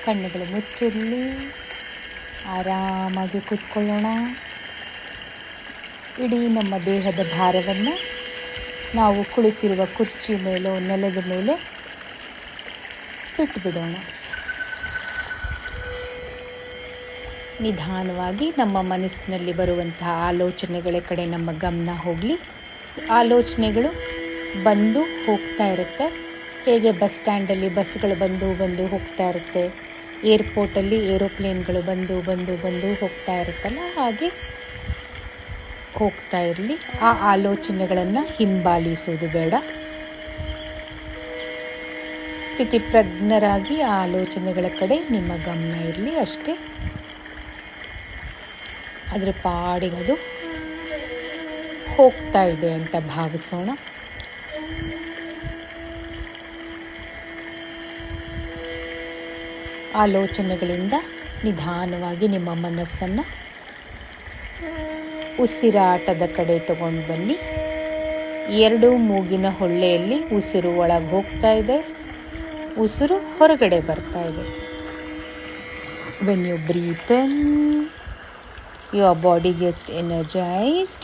ಕಣ್ಣುಗಳು ಮುಚ್ಚಿರಲಿ. ಆರಾಮಾಗಿ ಕೂತ್ಕೊಳ್ಳೋಣ. ಇಡೀ ನಮ್ಮ ದೇಹದ ಭಾರವನ್ನು ನಾವು ಕುಳಿತಿರುವ ಕುರ್ಚಿ ಮೇಲೋ ನೆಲದ ಮೇಲೆ ಬಿಟ್ಟುಬಿಡೋಣ. ನಿಧಾನವಾಗಿ ನಮ್ಮ ಮನಸ್ಸಿನಲ್ಲಿ ಬರುವಂತಹ ಆಲೋಚನೆಗಳ ಕಡೆ ನಮ್ಮ ಗಮನ ಹೋಗಲಿ. ಆಲೋಚನೆಗಳು ಬಂದು ಹೋಗ್ತಾ ಇರುತ್ತೆ. ಹೇಗೆ ಬಸ್ ಸ್ಟ್ಯಾಂಡಲ್ಲಿ ಬಸ್ಗಳು ಬಂದು ಹೋಗ್ತಾ ಇರುತ್ತೆ, ಏರ್ಪೋರ್ಟಲ್ಲಿ ಏರೋಪ್ಲೇನ್ಗಳು ಬಂದು ಹೋಗ್ತಾ ಇರುತ್ತಲ್ಲ, ಹಾಗೆ ಹೋಗ್ತಾ ಇರಲಿ. ಆ ಆಲೋಚನೆಗಳನ್ನು ಹಿಂಬಾಲಿಸೋದು ಬೇಡ. ಸ್ಥಿತಿಪ್ರಜ್ಞರಾಗಿ ಆ ಆಲೋಚನೆಗಳ ಕಡೆ ನಿಮ್ಮ ಗಮನ ಇರಲಿ ಅಷ್ಟೇ. ಅದರ ಪಾಡಿಗೆ ಅದು ಹೋಗ್ತಾ ಇದೆ ಅಂತ ಭಾವಿಸೋಣ. ಆಲೋಚನೆಗಳಿಂದ ನಿಧಾನವಾಗಿ ನಿಮ್ಮ ಮನಸ್ಸನ್ನು ಉಸಿರಾಟದ ಕಡೆ ತಗೊಂಡು ಬನ್ನಿ. ಎರಡು ಮೂಗಿನ ಹೊಳ್ಳೆಯಲ್ಲಿ ಉಸಿರು ಒಳಗೆ ಹೋಗ್ತಾ ಇದೆ, ಉಸಿರು ಹೊರಗಡೆ ಬರ್ತಾ ಇದೆ. When you breathe in, your body gets energized.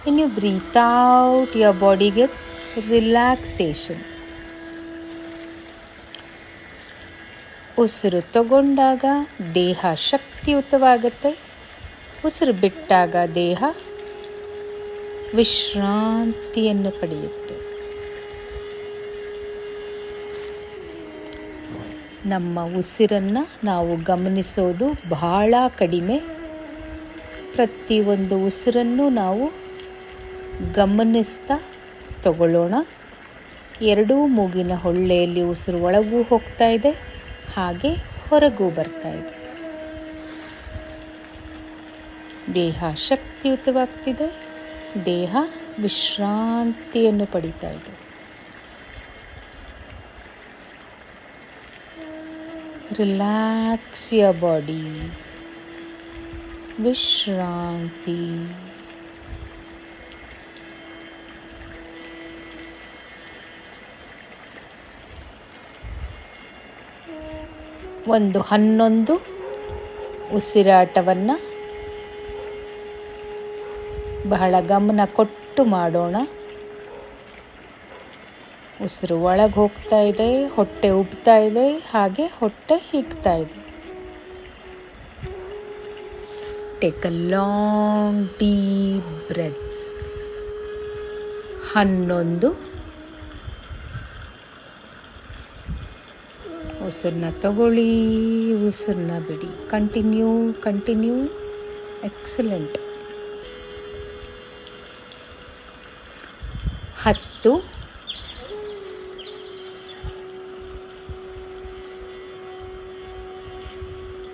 When you breathe out, your body gets relaxation. ಉಸಿರು ತಗೊಂಡಾಗ ದೇಹ ಶಕ್ತಿಯುತವಾಗುತ್ತೆ, ಉಸಿರು ಬಿಟ್ಟಾಗ ದೇಹ ವಿಶ್ರಾಂತಿಯನ್ನು ಪಡೆಯುತ್ತೆ. ನಮ್ಮ ಉಸಿರನ್ನು ನಾವು ಗಮನಿಸೋದು ಬಹಳ ಕಡಿಮೆ. ಪ್ರತಿಯೊಂದು ಉಸಿರನ್ನು ನಾವು ಗಮನಿಸ್ತಾ ತಗೊಳ್ಳೋಣ. ಎರಡೂ ಮೂಗಿನ ಹೊಳ್ಳೆಯಲ್ಲಿ ಉಸಿರು ಒಳಗೂ ಹೋಗ್ತಾ ಇದೆ, ಹಾಗೆ ಹೊರಗೂ ಬರ್ತಾ ಇದೆ. ದೇಹ ಶಕ್ತಿಯುತವಾಗ್ತಿದೆ, ದೇಹ ವಿಶ್ರಾಂತಿಯನ್ನು ಪಡಿತಾ ಇದೆ. Relax your body. ವಿಶ್ರಾಂತಿ. ಒಂದು 11 ಉಸಿರಾಟವನ್ನು ಬಹಳ ಗಮನ ಕೊಟ್ಟು ಮಾಡೋಣ. ಉಸಿರು ಒಳಗೆ ಹೋಗ್ತಾ ಇದೆ, ಹೊಟ್ಟೆ ಉಬ್ತಾ ಇದೆ, ಹಾಗೆ ಹೊಟ್ಟೆ ಹಿಗ್ತಾ ಇದೆ. Take a long deep breaths. 11 ಉಸಿರನ್ನ ತಗೊಳ್ಳಿ, ಉಸಿರನ್ನ ಬಿಡಿ. Continue. Excellent. 10.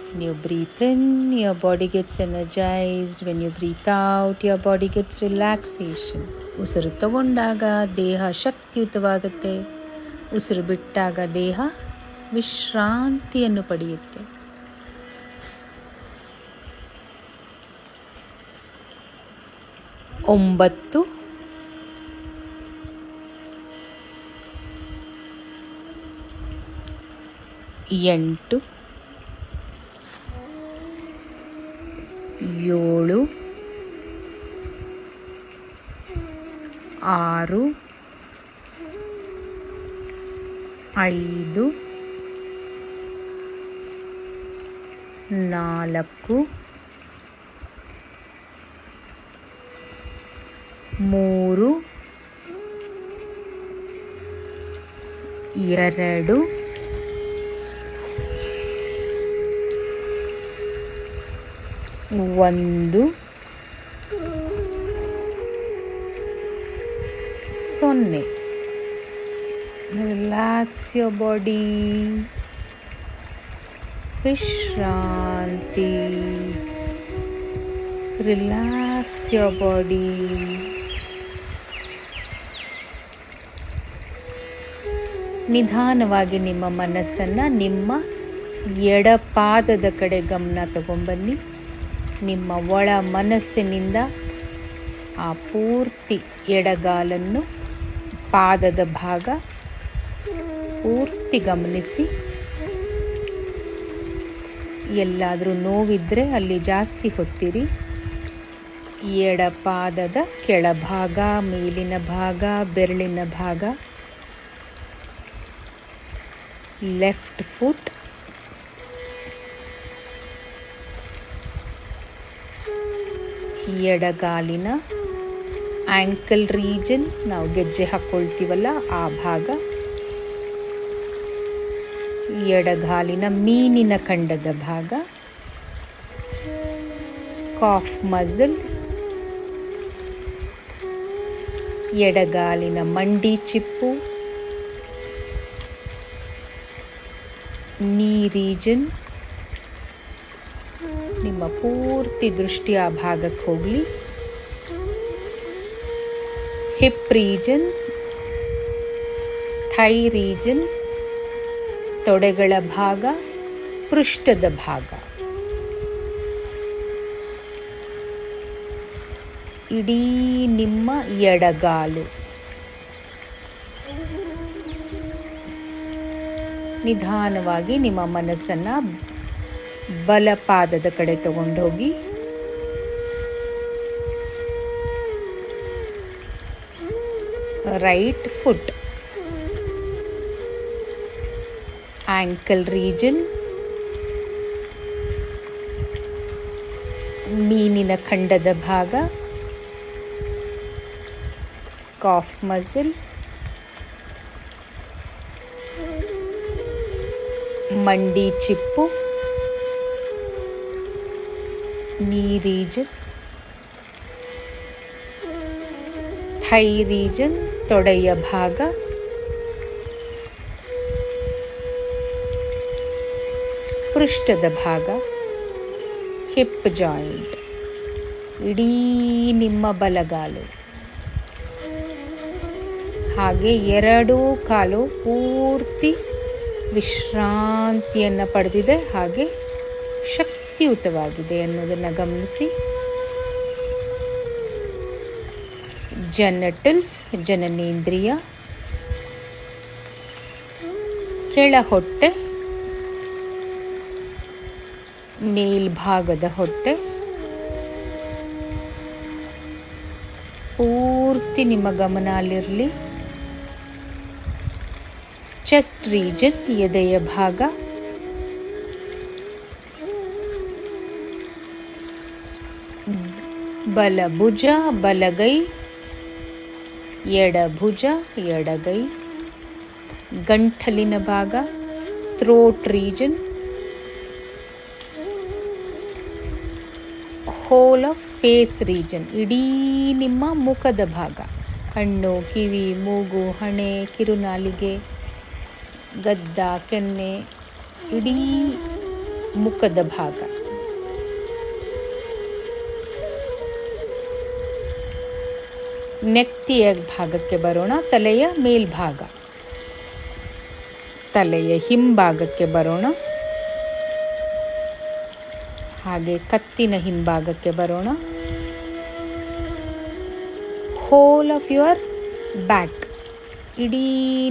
When you breathe in, your body gets energized. When you breathe out, your body gets relaxation. ಉಸಿರು ತಗೊಂಡಾಗ ದೇಹ ಶಕ್ತಿಯುತವಾಗುತ್ತೆ, ಉಸಿರು ಬಿಟ್ಟಾಗ ದೇಹ ವಿಶ್ರಾಂತಿಯನ್ನು ಪಡೆಯುತ್ತೆ. ಒಂಬತ್ತು. 8. 7. 6. 5. 4. 3. 2. 1. 0. Relax your body. ವಿಶ್ರಾಂತಿ. Relax your body. ನಿಧಾನವಾಗಿ ನಿಮ್ಮ ಮನಸ್ಸನ್ನು ನಿಮ್ಮ ಎಡಪಾದದ ಕಡೆ ಗಮನ ತಗೊಂಬನ್ನಿ. ನಿಮ್ಮ ಒಳ ಮನಸ್ಸಿನಿಂದ ಆ ಪೂರ್ತಿ ಎಡಗಾಲನ್ನು, ಪಾದದ ಭಾಗ ಪೂರ್ತಿ ಗಮನಿಸಿ. ಎಲ್ಲಾದರೂ ನೋವಿದ್ದರೆ ಅಲ್ಲಿ ಜಾಸ್ತಿ ಹೊತ್ತಿರಿ. ಎಡಪಾದದ ಕೆಳಭಾಗ, ಮೇಲಿನ ಭಾಗ, ಬೆರಳಿನ ಭಾಗ, ಲೆಫ್ಟ್ ಫುಟ್, ಎಡಗಾಲಿನ ಆ್ಯಂಕಲ್ ರೀಜನ್, ನಾವು ಗೆಜ್ಜೆ ಹಾಕ್ಕೊಳ್ತೀವಲ್ಲ ಆ ಭಾಗ, ಎಡಗಾಲಿನ ಮೀನಿನ ಖಂಡದ ಭಾಗ, ಕಾಫ್ ಮಸಲ್, ಎಡಗಾಲಿನ ಮಂಡಿ ಚಿಪ್ಪು, ನೀ ರೀಜನ್. ನಿಮ್ಮ ಪೂರ್ತಿ ದೃಷ್ಟಿ ಆ ಭಾಗಕ್ಕೆ ಹೋಗಲಿ. ಹಿಪ್ ರೀಜನ್, ಥೈ ರೀಜನ್, ತೊಡೆಗಳ ಭಾಗ, ಪೃಷ್ಠದ ಭಾಗ, ಇಡೀ ನಿಮ್ಮ ಎಡಗಾಲು. ನಿಧಾನವಾಗಿ ನಿಮ್ಮ ಮನಸ್ಸನ್ನು ಬಲಪಾದದ ಕಡೆ ತಗೊಂಡೋಗಿ ರೈಟ್ ಫುಟ್, ಆ್ಯಂಕಲ್ ರೀಜನ್, ಮೀನಿನ ಖಂಡದ ಭಾಗ, ಕಾಫ್ ಮಸಲ್, ಮಂಡಿ ಚಿಪ್ಪು, ನೀ ರೀಜನ್, ಥೈ ರೀಜನ್, ತೊಡೆಯ ಭಾಗ, ಪೃಷ್ಠದ ಭಾಗ, ಹಿಪ್ ಜಾಯಿಂಟ್, ಇಡೀ ನಿಮ್ಮ ಬಲಗಾಲು. ಹಾಗೆ ಎರಡೂ ಕಾಲು ಪೂರ್ತಿ ವಿಶ್ರಾಂತಿಯನ್ನು ಪಡೆದಿದೆ, ಹಾಗೆ ಶಕ್ತಿಯುತವಾಗಿದೆ ಅನ್ನೋದನ್ನು ಗಮನಿಸಿ. ಜೆನೆಟಲ್ಸ್, ಜನನೇಂದ್ರಿಯ, ಕೆಳ ಹೊಟ್ಟೆ, ಮೇಲ್ಭಾಗದ ಹೊಟ್ಟೆ, ಪೂರ್ತಿ ನಿಮ್ಮ ಗಮನ ಅಲ್ಲಿರಲಿ. ಚೆಸ್ಟ್ ರೀಜನ್, ಎದೆಯ ಭಾಗ, ಬಲಭುಜ, ಬಲಗೈ, ಎಡಭುಜ, ಎಡಗೈ, ಗಂಟಲಿನ ಭಾಗ, throat region, whole of face region, ಇಡೀ ನಿಮ್ಮ ಮುಖದ ಭಾಗ, ಕಣ್ಣು, ಕಿವಿ, ಮೂಗು, ಹಣೆ, ಕಿರುನಾಲಿಗೆ, ಗದ್ದ, ಕೆನ್ನೆ, ಇಡೀ ಮುಖದ ಭಾಗ. ನೆತ್ತಿಯ ಭಾಗಕ್ಕೆ ಬರೋಣ. ತಲೆಯ ಮೇಲ್ಭಾಗ, ತಲೆಯ ಹಿಂಭಾಗಕ್ಕೆ ಬರೋಣ. ಹಾಗೆ ಕತ್ತಿನ ಹಿಂಭಾಗಕ್ಕೆ ಬರೋಣ. ಹೋಲ್ ಆಫ್ ಯುವರ್ ಬ್ಯಾಕ್, ಇಡೀ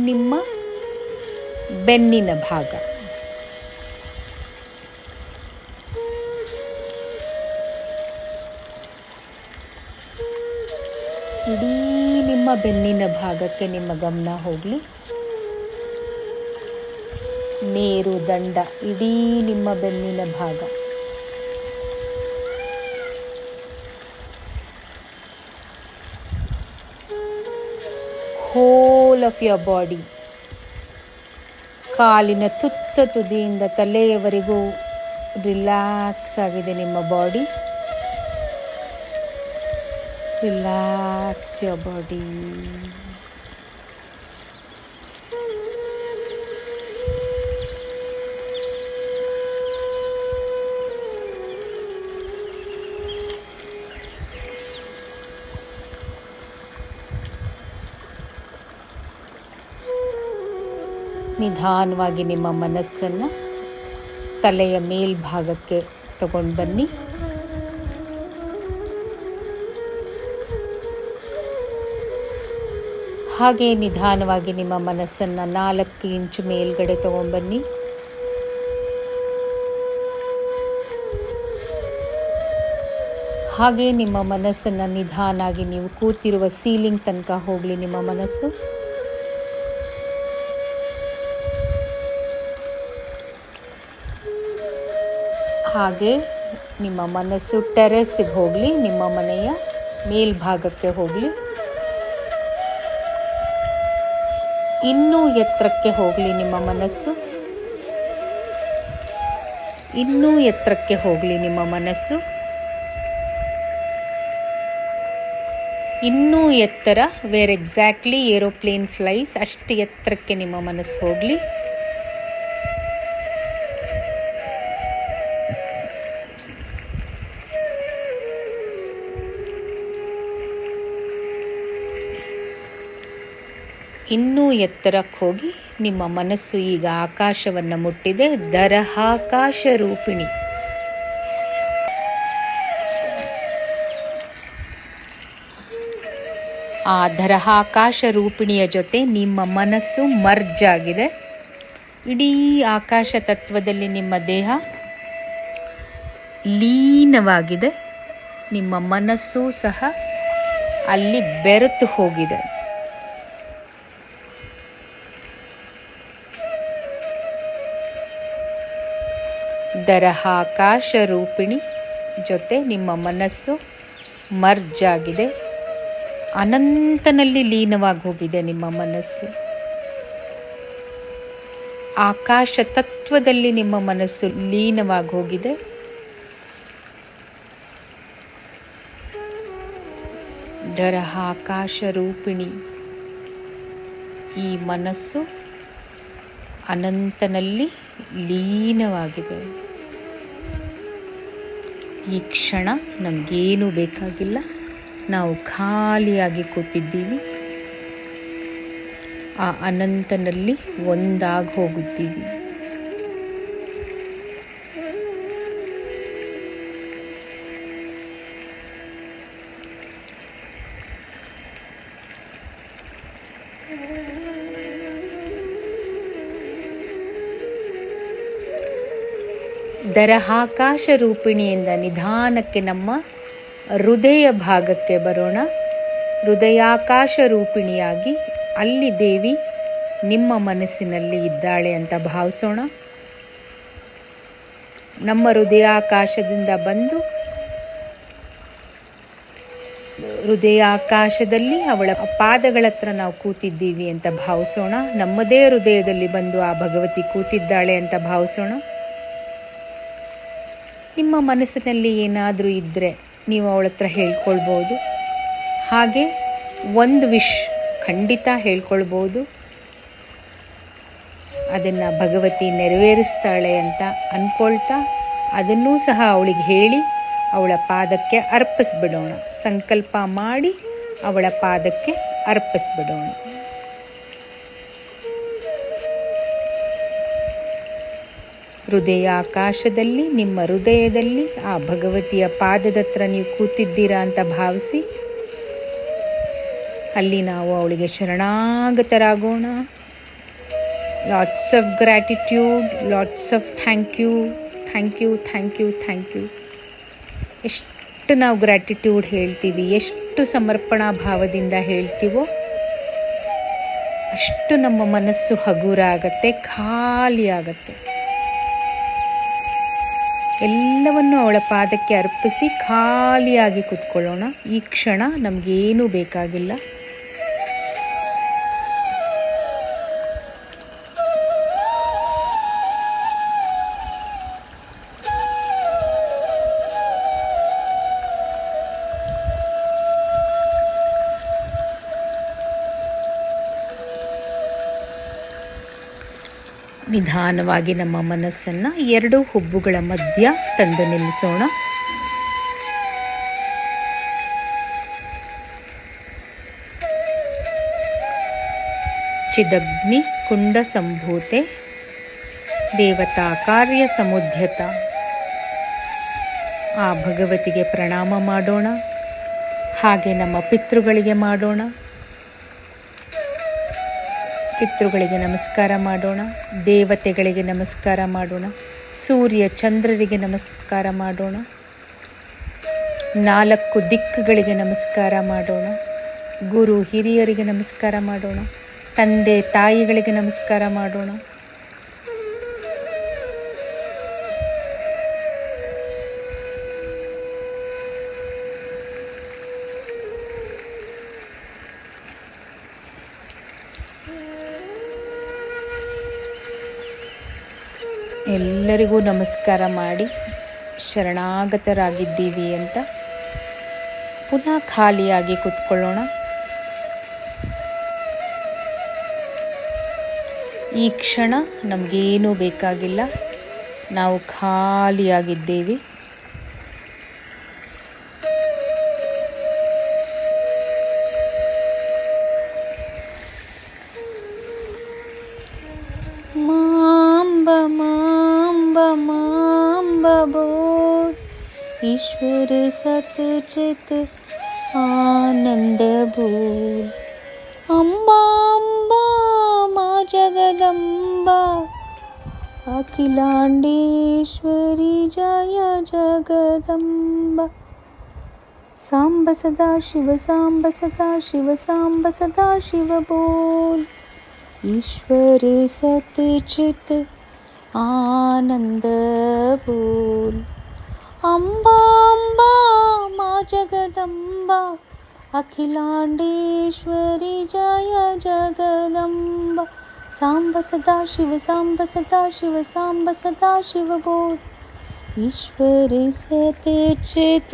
ನಿಮ್ಮ ಬೆನ್ನಿನ ಭಾಗ. ಇಡೀ ನಿಮ್ಮ ಬೆನ್ನಿನ ಭಾಗಕ್ಕೆ ನಿಮ್ಮ ಗಮನ ಹೋಗಲಿ. ಮೇರುದಂಡ, ಇಡೀ ನಿಮ್ಮ ಬೆನ್ನಿನ ಭಾಗ. ಹೋಲ್ ಆಫ್ ಯುವರ್ ಬಾಡಿ, ಕಾಲಿನ ತುದಿಯಿಂದ ತಲೆಯವರೆಗೂ ರಿಲ್ಯಾಕ್ಸ್ ಆಗಿದೆ ನಿಮ್ಮ ಬಾಡಿ. Relax your body. ನಿಧಾನವಾಗಿ ನಿಮ್ಮ ಮನಸ್ಸನ್ನು ತಲೆಯ ಮೇಲ್ಭಾಗಕ್ಕೆ ತಗೊಂಡು ಬನ್ನಿ. ಹಾಗೆ ನಿಧಾನವಾಗಿ ನಿಮ್ಮ ಮನಸ್ಸನ್ನು 4 ಇಂಚು ಮೇಲ್ಗಡೆ ತಗೊಂಡ್ಬನ್ನಿ. ಹಾಗೆ ನಿಮ್ಮ ಮನಸ್ಸನ್ನು ನಿಧಾನಾಗಿ ನೀವು ಕೂತಿರುವ ಸೀಲಿಂಗ್ ತನಕ ಹೋಗಲಿ ನಿಮ್ಮ ಮನಸ್ಸು. ಹಾಗೆ ನಿಮ್ಮ ಮನಸ್ಸು ಟೆರೆಸ್ಸಿಗೆ ಹೋಗಲಿ, ನಿಮ್ಮ ಮನೆಯ ಮೇಲ್ಭಾಗಕ್ಕೆ ಹೋಗಲಿ, ಇನ್ನೂ ಎತ್ತರಕ್ಕೆ ಹೋಗಲಿ ನಿಮ್ಮ ಮನಸ್ಸು, ಇನ್ನೂ ಎತ್ತರಕ್ಕೆ ಹೋಗಲಿ ನಿಮ್ಮ ಮನಸ್ಸು, ಇನ್ನೂ ಎತ್ತರ, ವೇರ್ ಎಕ್ಸಾಕ್ಟ್ಲಿ ಏರೋಪ್ಲೇನ್ ಫ್ಲೈಸ್ ಅಷ್ಟು ಎತ್ತರಕ್ಕೆ ನಿಮ್ಮ ಮನಸ್ಸು ಹೋಗಲಿ. ಇನ್ನೂ ಎತ್ತರಕ್ಕೆ ಹೋಗಿ ನಿಮ್ಮ ಮನಸ್ಸು ಈಗ ಆಕಾಶವನ್ನು ಮುಟ್ಟಿದೆ. ದರಹಾಕಾಶ ರೂಪಿಣಿ. ಆ ದರಹಾಕಾಶ ರೂಪಿಣಿಯ ಜೊತೆ ನಿಮ್ಮ ಮನಸ್ಸು ಮರ್ಜ್ ಆಗಿದೆ. ಇಡೀ ಆಕಾಶ ತತ್ವದಲ್ಲಿ ನಿಮ್ಮ ದೇಹ ಲೀನವಾಗಿದೆ. ನಿಮ್ಮ ಮನಸ್ಸು ಸಹ ಅಲ್ಲಿ ಬೆರೆತು ಹೋಗಿದೆ. ದರಹಾಕಾಶ ರೂಪಿಣಿ ಜೊತೆ ನಿಮ್ಮ ಮನಸ್ಸು ಮರ್ಜ್ ಆಗಿದೆ. ಅನಂತನಲ್ಲಿ ಲೀನವಾಗಿ ಹೋಗಿದೆ ನಿಮ್ಮ ಮನಸ್ಸು. ಆಕಾಶ ತತ್ವದಲ್ಲಿ ನಿಮ್ಮ ಮನಸ್ಸು ಲೀನವಾಗಿ ಹೋಗಿದೆ. ದರಹಾಕಾಶ ರೂಪಿಣಿ ಈ ಮನಸ್ಸು ಅನಂತನಲ್ಲಿ ಲೀನವಾಗಿದೆ. ಈ ಕ್ಷಣ ನಮಗೇನೂ ಬೇಕಾಗಿಲ್ಲ. ನಾವು ಖಾಲಿಯಾಗಿ ಕೂತಿದ್ದೀವಿ. ಆ ಅನಂತನಲ್ಲಿ ಒಂದಾಗಿ ಹೋಗಿದ್ದೀವಿ. ದರಹಾಕಾಶ ರೂಪಿಣಿಯಿಂದ ನಿಧಾನಕ್ಕೆ ನಮ್ಮ ಹೃದಯ ಭಾಗಕ್ಕೆ ಬರೋಣ. ಹೃದಯಾಕಾಶ ರೂಪಿಣಿಯಾಗಿ ಅಲ್ಲಿ ದೇವಿ ನಿಮ್ಮ ಮನಸ್ಸಿನಲ್ಲಿ ಇದ್ದಾಳೆ ಅಂತ ಭಾವಿಸೋಣ. ನಮ್ಮ ಹೃದಯಾಕಾಶದಿಂದ ಬಂದು ಹೃದಯಾಕಾಶದಲ್ಲಿ ಅವಳ ಪಾದಗಳ ಹತ್ರ ನಾವು ಕೂತಿದ್ದೀವಿ ಅಂತ ಭಾವಿಸೋಣ. ನಮ್ಮದೇ ಹೃದಯದಲ್ಲಿ ಬಂದು ಆ ಭಗವತಿ ಕೂತಿದ್ದಾಳೆ ಅಂತ ಭಾವಿಸೋಣ. ನಿಮ್ಮ ಮನಸ್ಸಿನಲ್ಲಿ ಏನಾದರೂ ಇದ್ದರೆ ನೀವು ಅವಳ ಹತ್ರ ಹೇಳ್ಕೊಳ್ಬೋದು. ಹಾಗೆ ಒಂದು ವಿಶ್ ಖಂಡಿತ ಹೇಳ್ಕೊಳ್ಬೋದು. ಅದನ್ನು ಭಗವತಿ ನೆರವೇರಿಸ್ತಾಳೆ ಅಂತ ಅಂದ್ಕೊಳ್ತಾ ಅದನ್ನೂ ಸಹ ಅವಳಿಗೆ ಹೇಳಿ ಅವಳ ಪಾದಕ್ಕೆ ಅರ್ಪಿಸ್ಬಿಡೋಣ. ಸಂಕಲ್ಪ ಮಾಡಿ ಅವಳ ಪಾದಕ್ಕೆ ಅರ್ಪಿಸ್ಬಿಡೋಣ. ಹೃದಯಾಕಾಶದಲ್ಲಿ ನಿಮ್ಮ ಹೃದಯದಲ್ಲಿ ಆ ಭಗವತಿಯ ಪಾದದ ಹತ್ರ ನೀವು ಕೂತಿದ್ದೀರಾ ಅಂತ ಭಾವಿಸಿ ಅಲ್ಲಿ ನಾವು ಅವಳಿಗೆ ಶರಣಾಗತರಾಗೋಣ. Lots of gratitude, lots of thank you, thank you, thank you, thank you. ಎಷ್ಟು ನಾವು ಗ್ರ್ಯಾಟಿಟ್ಯೂಡ್ ಹೇಳ್ತೀವಿ, ಎಷ್ಟು ಸಮರ್ಪಣಾ ಭಾವದಿಂದ ಹೇಳ್ತೀವೋ ಅಷ್ಟು ನಮ್ಮ ಮನಸ್ಸು ಹಗುರ ಆಗತ್ತೆ, ಖಾಲಿ ಆಗತ್ತೆ. ಎಲ್ಲವನ್ನು ಅವಳ ಪಾದಕ್ಕೆ ಅರ್ಪಿಸಿ ಖಾಲಿಯಾಗಿ ಕೂತ್ಕೊಳ್ಳೋಣ. ಈ ಕ್ಷಣ ನಮಗೇನೂ ಬೇಕಾಗಿಲ್ಲ. ನಿಧಾನವಾಗಿ ನಮ್ಮ ಮನಸ್ಸನ್ನು ಎರಡು ಹುಬ್ಬುಗಳ ಮಧ್ಯ ತಂದು ನಿಲ್ಲಿಸೋಣ. ಚಿದಗ್ನಿ ಕುಂಡ ಸಂಭೂತೆ ದೇವತಾ ಕಾರ್ಯ ಸಮುದ್ಯತ. ಆ ಭಗವತಿಗೆ ಪ್ರಣಾಮ ಮಾಡೋಣ. ಹಾಗೆ ನಮ್ಮ ಪಿತೃಗಳಿಗೆ ಮಾಡೋಣ. ಪಿತೃಗಳಿಗೆ ನಮಸ್ಕಾರ ಮಾಡೋಣ. ದೇವತೆಗಳಿಗೆ ನಮಸ್ಕಾರ ಮಾಡೋಣ. ಸೂರ್ಯ ಚಂದ್ರರಿಗೆ ನಮಸ್ಕಾರ ಮಾಡೋಣ. 4 ದಿಕ್ಕುಗಳಿಗೆ ನಮಸ್ಕಾರ ಮಾಡೋಣ. ಗುರು ಹಿರಿಯರಿಗೆ ನಮಸ್ಕಾರ ಮಾಡೋಣ. ತಂದೆ ತಾಯಿಗಳಿಗೆ ನಮಸ್ಕಾರ ಮಾಡೋಣ. ಎಲ್ಲರಿಗೂ ನಮಸ್ಕಾರ ಮಾಡಿ ಶರಣಾಗತರಾಗಿದ್ದೀವಿ ಅಂತ ಪುನಃ ಖಾಲಿಯಾಗಿ ಕೂತ್ಕೊಳ್ಳೋಣ. ಈ ಕ್ಷಣ ನಮಗೇನೂ ಬೇಕಾಗಿಲ್ಲ, ನಾವು ಖಾಲಿಯಾಗಿದ್ದೇವೆ. बोल ईश्वर सतचित आनंद बोल. अम्बा अम्बा माँ जगदम्बा अखिलांडेश्वरी जय जगदम्बा. सांब सदा शिव सांब सदा शिव सांब सदा शिव बोल. ईश्वर सतचित आनंद बोल. अम्बा अम्बा माँ जगदम्बा अखिलांडेश्वरी जय जगदम्बा. सांब सदा शिव सांब सदा शिव सांब सदा शिव बोल. ईश्वर सतचित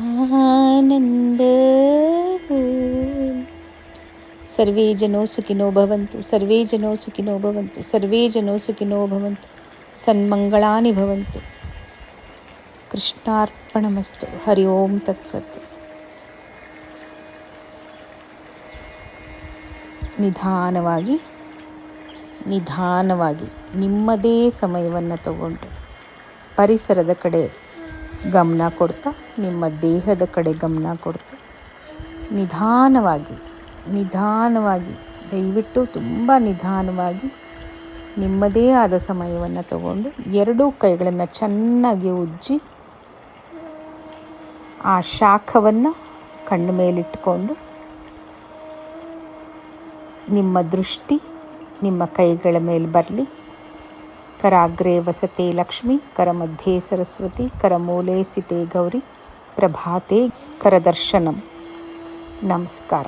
आनंद बोल. सर्वे जनो सुखिनो भवन्तु, सर्वे जनो सुखिनो भवन्तु, सर्वे जनो सुखिनो भवन्तु, सन्मंगलानि भवन्तु. कृष्णार्पणमस्तु. हरि ओಂ तत्सत्. ನಿಧಾನವಾಗಿ ನಿಮ್ಮದೇ ಸಮಯವನ್ನು ತಗೊಂಡು ಪರಿಸರದ ಕಡೆ ಗಮನ ಕೊಡ್ತಾ, ನಿಮ್ಮ ದೇಹದ ಕಡೆ ಗಮನ ಕೊಡ್ತಾ ನಿಧಾನವಾಗಿ ದಯವಿಟ್ಟು ತುಂಬ ನಿಧಾನವಾಗಿ ನಿಮ್ಮದೇ ಆದ ಸಮಯವನ್ನು ತಗೊಂಡು 2 ಕೈಗಳನ್ನು ಚೆನ್ನಾಗಿ ಉಜ್ಜಿ ಆ ಶಾಖವನ್ನು ಕಣ್ಣ ಮೇಲಿಟ್ಕೊಂಡು ನಿಮ್ಮ ದೃಷ್ಟಿ ನಿಮ್ಮ ಕೈಗಳ ಮೇಲೆ ಬರಲಿ. ಕರಾಗ್ರೆ ವಸತೆ ಲಕ್ಷ್ಮಿ, ಕರಮಧ್ಯೆ ಸರಸ್ವತಿ, ಕರಮೂಲೆ ಸ್ಥಿತೆ ಗೌರಿ, ಪ್ರಭಾತೆ ಕರದರ್ಶನಂ. ನಮಸ್ಕಾರ.